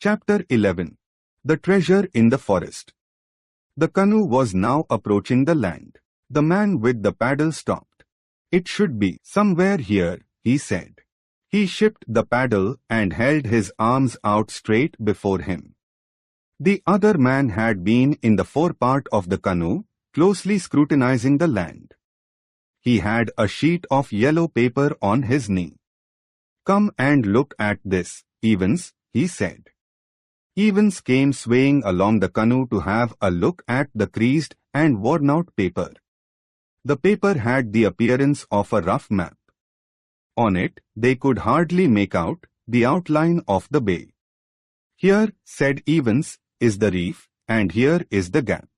Chapter 11. The Treasure in the Forest. The canoe was now approaching the land. The man with the paddle stopped. "It should be somewhere here," he said. He shipped the paddle and held his arms out straight before him. The other man had been in the forepart of the canoe, closely scrutinizing the land. He had a sheet of yellow paper on his knee. "Come and look at this, Evans," he said. Evans came swaying along the canoe to have a look at the creased and worn-out paper. The paper had the appearance of a rough map. On it, they could hardly make out the outline of the bay. "Here," said Evans, "is the reef, and here is the gap.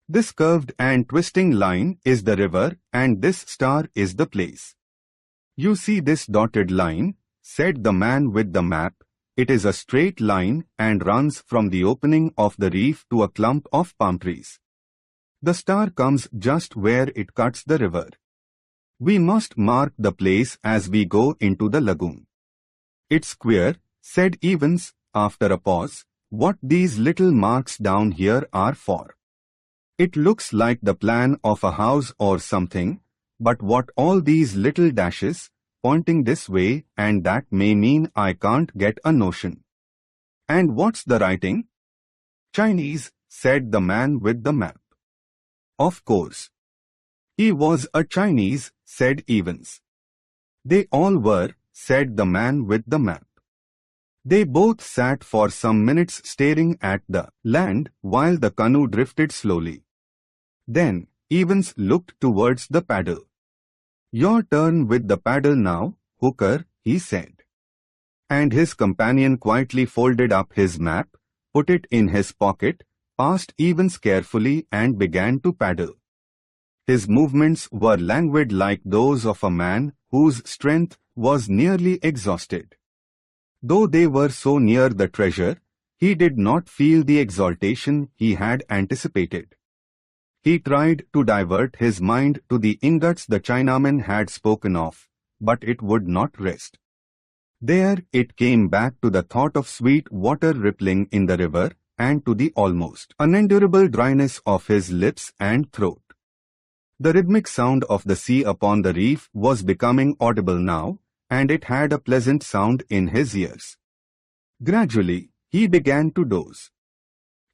This curved and twisting line is the river, and this star is the place. You see this dotted line," said the man with the map. "It is a straight line and runs from the opening of the reef to a clump of palm trees. The star comes just where it cuts the river. We must mark the place as we go into the lagoon." "It's queer," said Evans, after a pause, "what these little marks down here are for. It looks like the plan of a house or something, but what all these little dashes, pointing this way and that may mean, I can't get a notion." "And what's the writing?" "Chinese," said the man with the map. "Of course. He was a Chinese," said Evans. "They all were," said the man with the map. They both sat for some minutes staring at the land while the canoe drifted slowly. Then, Evans looked towards the paddle. "Your turn with the paddle now, Hooker," he said. And his companion quietly folded up his map, put it in his pocket, passed Evans carefully and began to paddle. His movements were languid like those of a man whose strength was nearly exhausted. Though they were so near the treasure, he did not feel the exaltation he had anticipated. He tried to divert his mind to the ingots the Chinaman had spoken of, but it would not rest. There it came back to the thought of sweet water rippling in the river and to the almost unendurable dryness of his lips and throat. The rhythmic sound of the sea upon the reef was becoming audible now, and it had a pleasant sound in his ears. Gradually, he began to doze.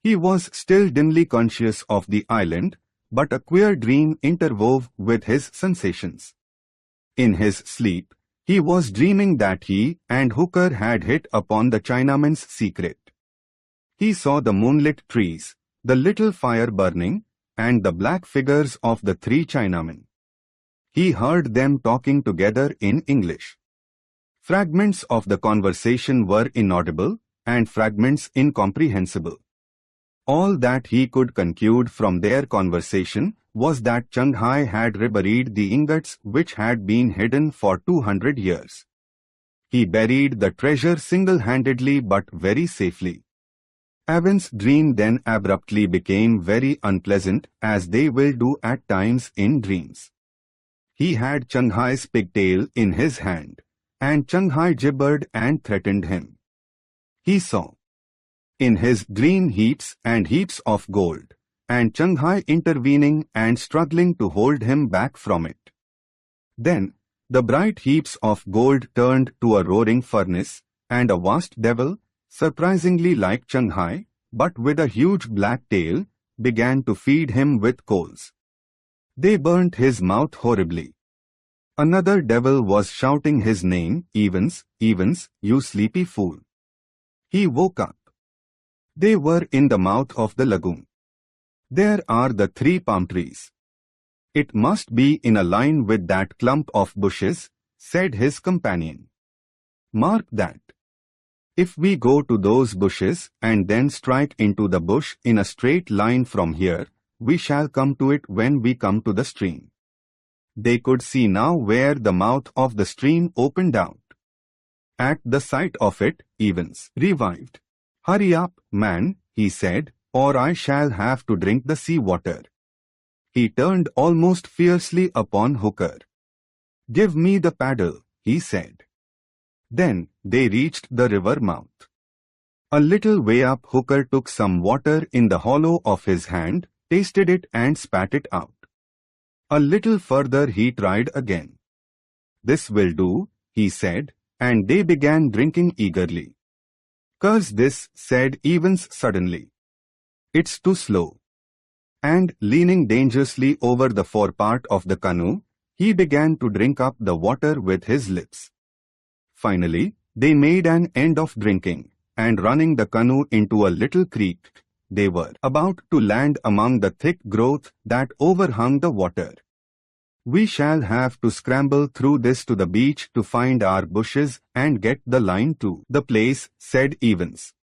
He was still dimly conscious of the island, but a queer dream interwove with his sensations. In his sleep, he was dreaming that he and Hooker had hit upon the Chinaman's secret. He saw the moonlit trees, the little fire burning, and the black figures of the three Chinamen. He heard them talking together in English. Fragments of the conversation were inaudible, and fragments incomprehensible. All that he could conclude from their conversation was that Chang Hai had reburied the ingots which had been hidden for 200 years. He buried the treasure single-handedly but very safely. Evans' dream then abruptly became very unpleasant, as they will do at times in dreams. He had Chang Hai's pigtail in his hand, and Chang Hai gibbered and threatened him. He saw in his dream heaps and heaps of gold, and Chang Hai intervening and struggling to hold him back from it. Then, the bright heaps of gold turned to a roaring furnace, and a vast devil, surprisingly like Chang Hai, but with a huge black tail, began to feed him with coals. They burnt his mouth horribly. Another devil was shouting his name, "Evans, Evans, you sleepy fool." He woke up. They were in the mouth of the lagoon. "There are the three palm trees. It must be in a line with that clump of bushes," said his companion. "Mark that. If we go to those bushes and then strike into the bush in a straight line from here, we shall come to it when we come to the stream." They could see now where the mouth of the stream opened out. At the sight of it, Evans revived. "Hurry up, man," he said, "or I shall have to drink the sea water." He turned almost fiercely upon Hooker. "Give me the paddle," he said. Then they reached the river mouth. A little way up, Hooker took some water in the hollow of his hand, tasted it and spat it out. A little further he tried again. "This will do," he said, and they began drinking eagerly. "Curse this," said Evans suddenly. "It's too slow." And, leaning dangerously over the forepart of the canoe, he began to drink up the water with his lips. Finally, they made an end of drinking, and running the canoe into a little creek, they were about to land among the thick growth that overhung the water. "We shall have to scramble through this to the beach to find our bushes and get the line to the place," said Evans.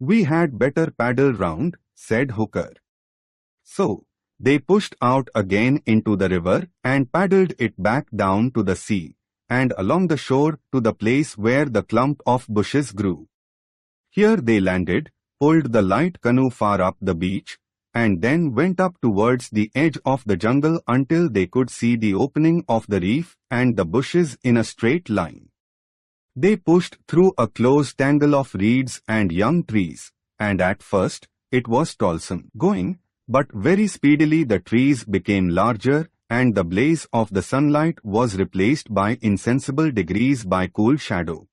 "We had better paddle round," said Hooker. So, they pushed out again into the river and paddled it back down to the sea, and along the shore to the place where the clump of bushes grew. Here they landed, pulled the light canoe far up the beach, and then went up towards the edge of the jungle until they could see the opening of the reef and the bushes in a straight line. They pushed through a close tangle of reeds and young trees, and at first, it was toilsome going, but very speedily the trees became larger, and the blaze of the sunlight was replaced by insensible degrees by cool shadow.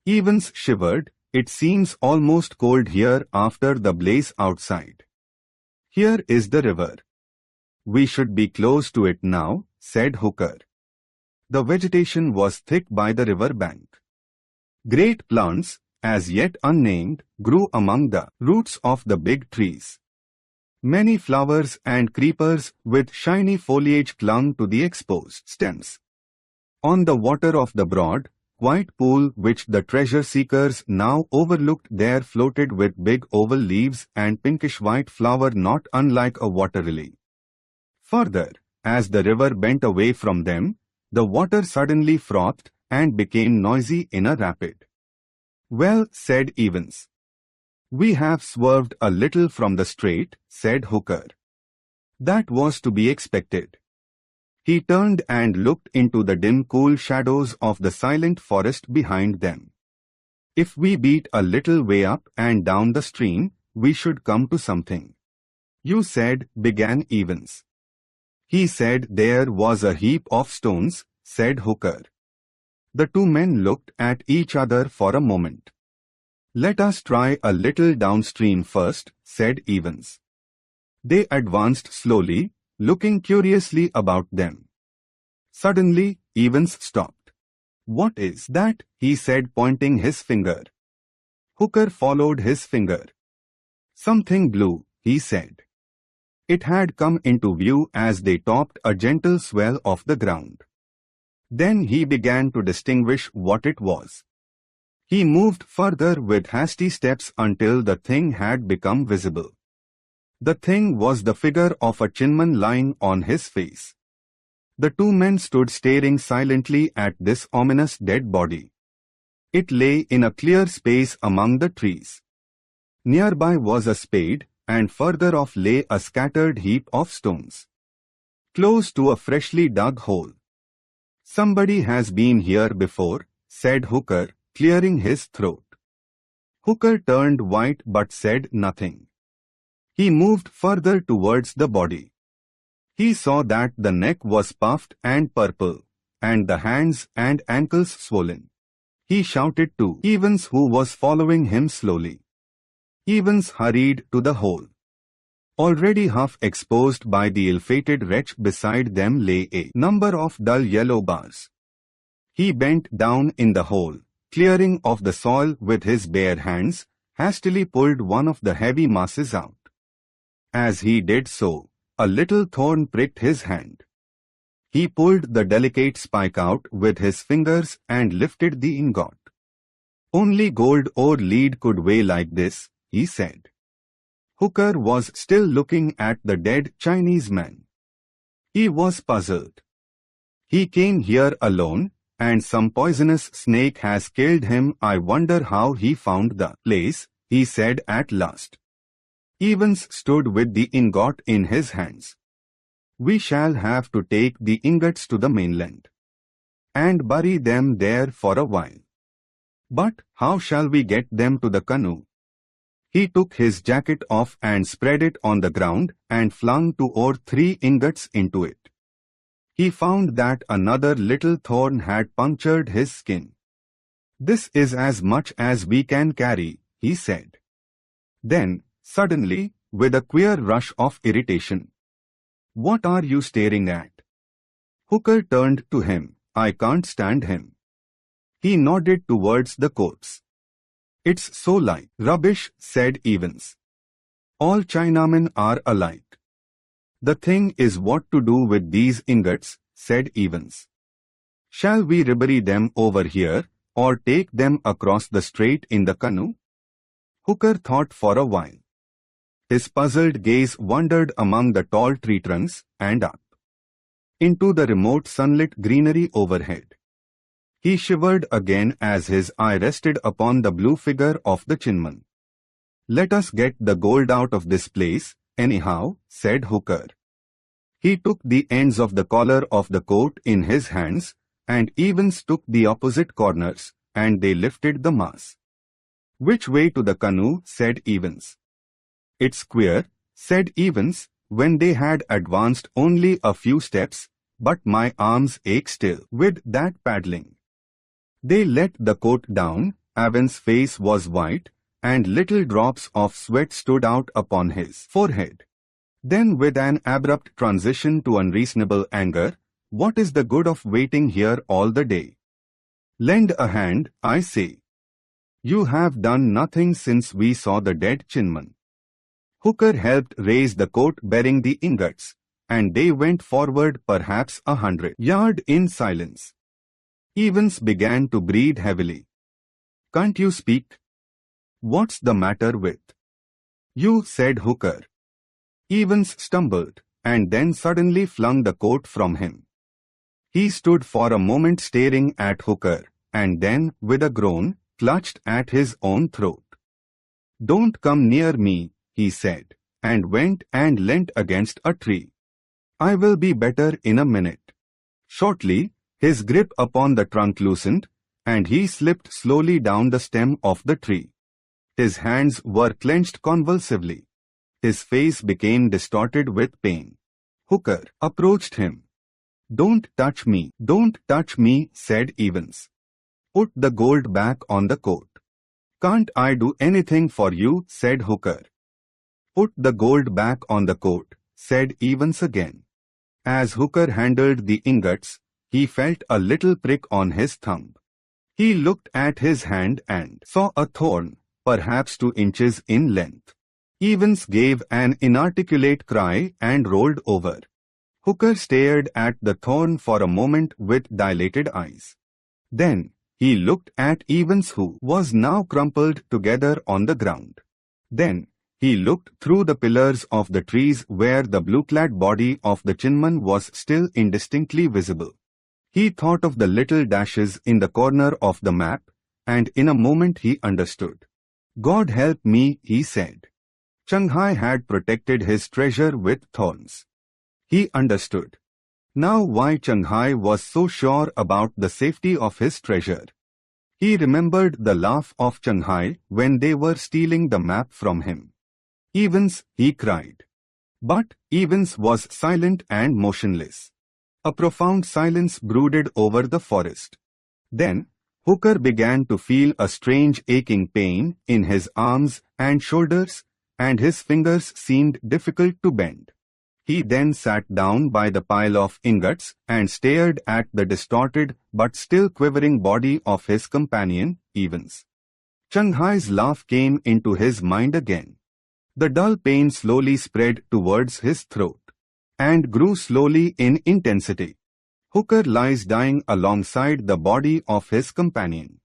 Evans shivered. "It seems almost cold here after the blaze outside." "Here is the river. We should be close to it now," said Hooker. The vegetation was thick by the river bank. Great plants, as yet unnamed, grew among the roots of the big trees. Many flowers and creepers with shiny foliage clung to the exposed stems. On the water of the broad, white pool which the treasure-seekers now overlooked there floated with big oval leaves and pinkish-white flower not unlike a water lily. Further, as the river bent away from them, the water suddenly frothed and became noisy in a rapid. "Well," said Evans. "We have swerved a little from the straight," said Hooker. "That was to be expected." He turned and looked into the dim cool shadows of the silent forest behind them. "If we beat a little way up and down the stream, we should come to something." "You said," began Evans. "He said there was a heap of stones," said Hooker. The two men looked at each other for a moment. "Let us try a little downstream first," said Evans. They advanced slowly, looking curiously about them. Suddenly, Evans stopped. "What is that?" he said, pointing his finger. Hooker followed his finger. "Something blue," he said. It had come into view as they topped a gentle swell of the ground. Then he began to distinguish what it was. He moved further with hasty steps until the thing had become visible. The thing was the figure of a Chinaman lying on his face. The two men stood staring silently at this ominous dead body. It lay in a clear space among the trees. Nearby was a spade, and further off lay a scattered heap of stones. Close to a freshly dug hole. "Somebody has been here before," said Hooker, clearing his throat. Hooker turned white but said nothing. He moved further towards the body. He saw that the neck was puffed and purple, and the hands and ankles swollen. He shouted to Evans, who was following him slowly. Evans hurried to the hole. Already half exposed by the ill-fated wretch beside them lay a number of dull yellow bars. He bent down in the hole, clearing off the soil with his bare hands, hastily pulled one of the heavy masses out. As he did so, a little thorn pricked his hand. He pulled the delicate spike out with his fingers and lifted the ingot. "Only gold or lead could weigh like this," he said. Hooker was still looking at the dead Chinese man. He was puzzled. "He came here alone, and some poisonous snake has killed him. I wonder how he found the place," he said at last. Evans stood with the ingot in his hands. "We shall have to take the ingots to the mainland and bury them there for a while. But how shall we get them to the canoe? He took his jacket off and spread it on the ground and flung 2 or 3 ingots into it. He found that another little thorn had punctured his skin. "This is as much as we can carry," he said. Then, suddenly, with a queer rush of irritation, "What are you staring at?" Hooker turned to him. "I can't stand him." He nodded towards the corpse. "It's so like rubbish," said Evans. "All Chinamen are alike." "The thing is what to do with these ingots," said Evans. "Shall we rebury them over here, or take them across the strait in the canoe?" Hooker thought for a while. His puzzled gaze wandered among the tall tree trunks and up into the remote sunlit greenery overhead. He shivered again as his eye rested upon the blue figure of the Chinman. "Let us get the gold out of this place, anyhow," said Hooker. He took the ends of the collar of the coat in his hands, and Evans took the opposite corners, and they lifted the mass. "Which way to the canoe?" said Evans. "It's queer," said Evans, when they had advanced only a few steps, "but my arms ache still with that paddling." They let the coat down. Evans' face was white, and little drops of sweat stood out upon his forehead. Then, with an abrupt transition to unreasonable anger, "What is the good of waiting here all the day? Lend a hand, I say. You have done nothing since we saw the dead Chinman." Hooker helped raise the coat bearing the ingots, and they went forward perhaps 100 yards in silence. Evans began to breathe heavily. "Can't you speak? What's the matter with you?" said Hooker. Evans stumbled, and then suddenly flung the coat from him. He stood for a moment staring at Hooker, and then, with a groan, clutched at his own throat. "Don't come near me," he said, and went and leant against a tree. "I will be better in a minute." Shortly, his grip upon the trunk loosened, and he slipped slowly down the stem of the tree. His hands were clenched convulsively. His face became distorted with pain. Hooker approached him. "Don't touch me, don't touch me," said Evans. "Put the gold back on the coat." "Can't I do anything for you?" said Hooker. "Put the gold back on the coat," said Evans again. As Hooker handled the ingots, he felt a little prick on his thumb. He looked at his hand and saw a thorn, perhaps 2 inches in length. Evans gave an inarticulate cry and rolled over. Hooker stared at the thorn for a moment with dilated eyes. Then, he looked at Evans, who was now crumpled together on the ground. Then, he looked through the pillars of the trees where the blue-clad body of the Chinman was still indistinctly visible. He thought of the little dashes in the corner of the map, and in a moment he understood. "God help me," he said. Shanghai had protected his treasure with thorns. He understood now why Shanghai was so sure about the safety of his treasure. He remembered the laugh of Shanghai when they were stealing the map from him. "Evans," he cried. But Evans was silent and motionless. A profound silence brooded over the forest. Then, Hooker began to feel a strange aching pain in his arms and shoulders, and his fingers seemed difficult to bend. He then sat down by the pile of ingots and stared at the distorted but still quivering body of his companion, Evans. Shanghai's laugh came into his mind again. The dull pain slowly spread towards his throat and grew slowly in intensity. Hooker lies dying alongside the body of his companion.